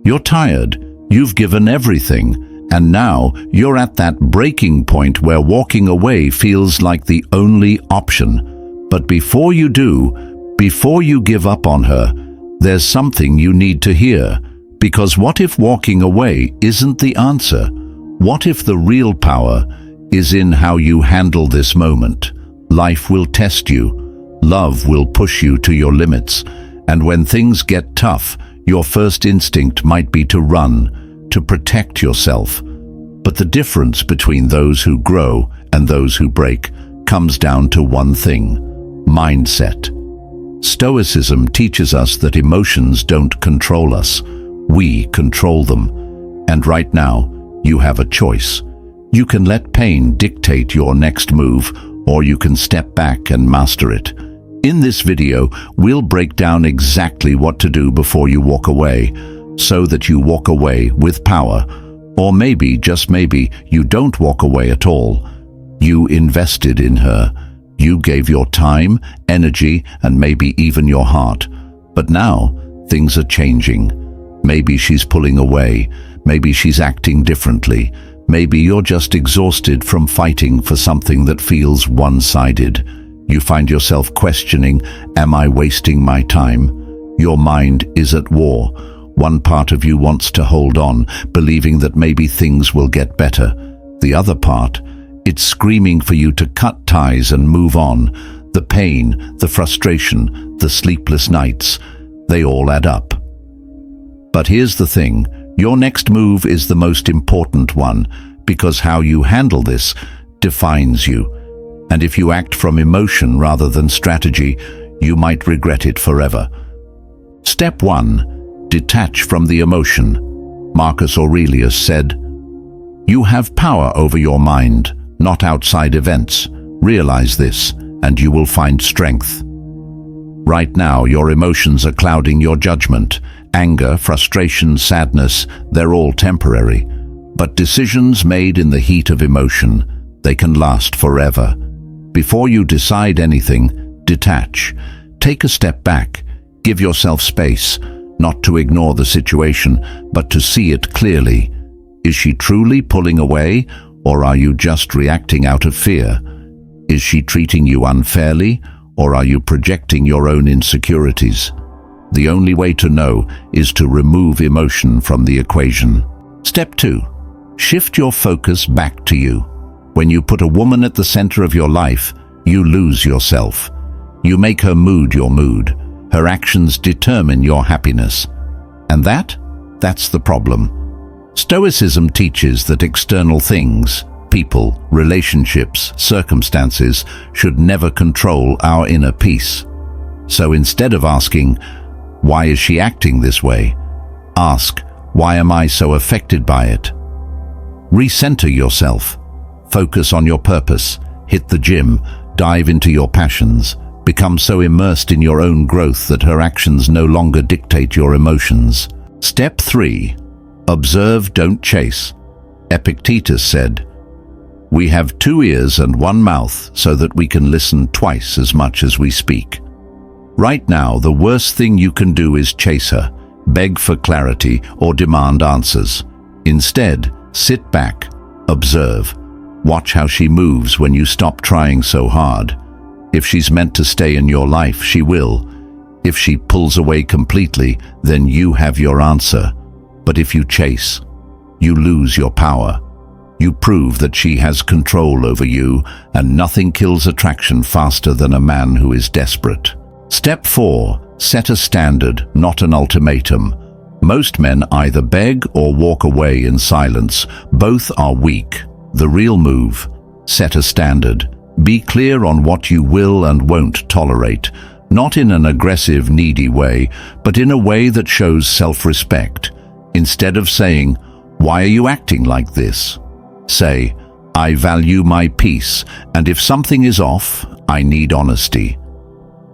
You're tired, you've given everything, and now you're at that breaking point where walking away feels like the only option. But before you do, before you give up on her, there's something you need to hear. Because what if walking away isn't the answer? What if the real power is in how you handle this moment? Life will test you. Love will push you to your limits. And when things get tough, your first instinct might be to run, to protect yourself. But the difference between those who grow and those who break comes down to one thing: mindset. Stoicism teaches us that emotions don't control us. We control them. And right now, you have a choice. You can let pain dictate your next move, or you can step back and master it. In this video, we'll break down exactly what to do before you walk away, so that you walk away with power. Or maybe, just maybe, you don't walk away at all. You invested in her. You gave your time, energy, and maybe even your heart. But now, things are changing. Maybe she's pulling away. Maybe she's acting differently. Maybe you're just exhausted from fighting for something that feels one-sided. You find yourself questioning, am I wasting my time? Your mind is at war. One part of you wants to hold on, believing that maybe things will get better. The other part, it's screaming for you to cut ties and move on. The pain, the frustration, the sleepless nights, they all add up. But here's the thing, your next move is the most important one, because how you handle this defines you. And if you act from emotion rather than strategy, you might regret it forever. Step 1. Detach from the emotion. Marcus Aurelius said, "You have power over your mind, not outside events. Realize this, and you will find strength." Right now, your emotions are clouding your judgment. Anger, frustration, sadness, they're all temporary. But decisions made in the heat of emotion, they can last forever. Before you decide anything, detach. Take a step back. Give yourself space, not to ignore the situation, but to see it clearly. Is she truly pulling away, or are you just reacting out of fear? Is she treating you unfairly, or are you projecting your own insecurities? The only way to know is to remove emotion from the equation. Step 2. Shift your focus back to you. When you put a woman at the center of your life, you lose yourself. You make her mood your mood. Her actions determine your happiness. And that's the problem. Stoicism teaches that external things, people, relationships, circumstances, should never control our inner peace. So instead of asking, why is she acting this way? Ask, why am I so affected by it? Recenter yourself. Focus on your purpose. Hit the gym. Dive into your passions. Become so immersed in your own growth that her actions no longer dictate your emotions. Step 3. Observe, don't chase. Epictetus said, "We have 2 ears and 1 mouth so that we can listen twice as much as we speak." Right now, the worst thing you can do is chase her, beg for clarity, or demand answers. Instead, sit back, observe. Watch how she moves when you stop trying so hard. If she's meant to stay in your life, she will. If she pulls away completely, then you have your answer. But if you chase, you lose your power. You prove that she has control over you, and nothing kills attraction faster than a man who is desperate. Step 4. Set a standard, not an ultimatum. Most men either beg or walk away in silence. Both are weak. The real move: set a standard. Be clear on what you will and won't tolerate, not in an aggressive, needy way, but in a way that shows self-respect. Instead of saying, "Why are you acting like this?" say, "I value my peace, and if something is off, I need honesty."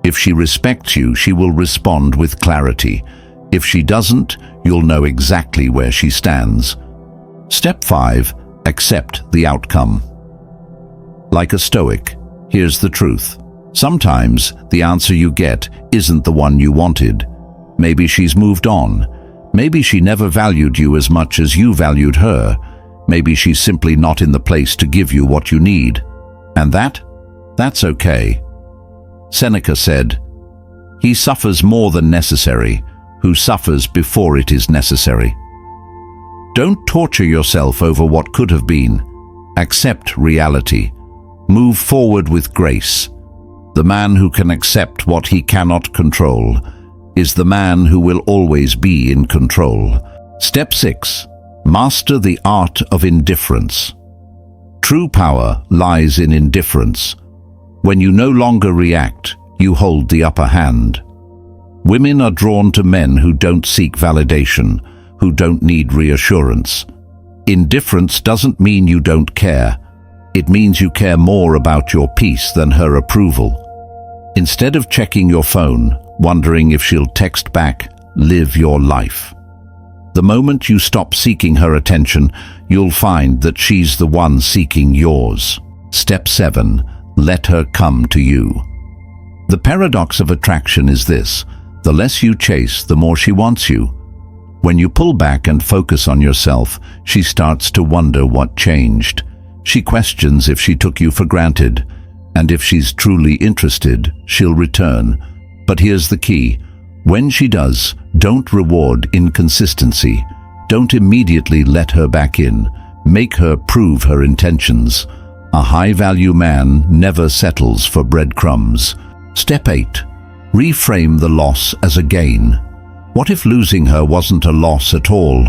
If she respects you, she will respond with clarity. If she doesn't, you'll know exactly where she stands. Step 5. Accept the outcome. Like a Stoic, here's the truth. Sometimes the answer you get isn't the one you wanted. Maybe she's moved on. Maybe she never valued you as much as you valued her. Maybe she's simply not in the place to give you what you need. And that's okay. Seneca said, "He suffers more than necessary, who suffers before it is necessary." Don't torture yourself over what could have been. Accept reality. Move forward with grace. The man who can accept what he cannot control is the man who will always be in control. Step 6. Master the art of indifference. True power lies in indifference. When you no longer react, you hold the upper hand. Women are drawn to men who don't seek validation, who don't need reassurance. Indifference doesn't mean you don't care. It means you care more about your peace than her approval. Instead of checking your phone, wondering if she'll text back, live your life. The moment you stop seeking her attention, you'll find that she's the one seeking yours. Step 7. Let her come to you. The paradox of attraction is this: the less you chase, the more she wants you. When you pull back and focus on yourself, she starts to wonder what changed. She questions if she took you for granted, and if she's truly interested, she'll return. But here's the key: when she does, don't reward inconsistency. Don't immediately let her back in. Make her prove her intentions. A high-value man never settles for breadcrumbs. Step 8. Reframe the loss as a gain. What if losing her wasn't a loss at all?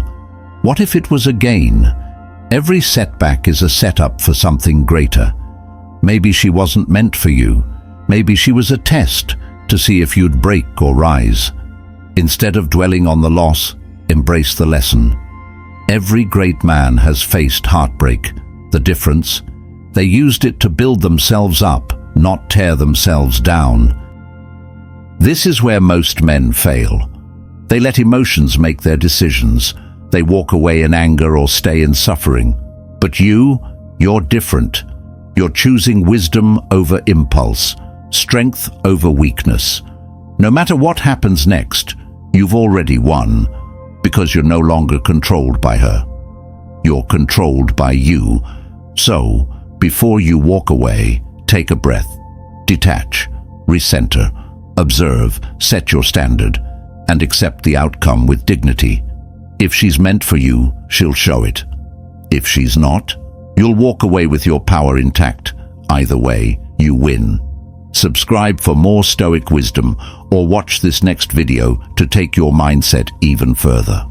What if it was a gain? Every setback is a setup for something greater. Maybe she wasn't meant for you. Maybe she was a test to see if you'd break or rise. Instead of dwelling on the loss, embrace the lesson. Every great man has faced heartbreak. The difference? They used it to build themselves up, not tear themselves down. This is where most men fail. They let emotions make their decisions. They walk away in anger or stay in suffering. But you're different. You're choosing wisdom over impulse, strength over weakness. No matter what happens next, you've already won, because you're no longer controlled by her. You're controlled by you. So, before you walk away, take a breath. Detach, recenter, observe, set your standard, and accept the outcome with dignity. If she's meant for you, she'll show it. If she's not, you'll walk away with your power intact. Either way, you win. Subscribe for more Stoic wisdom, or watch this next video to take your mindset even further.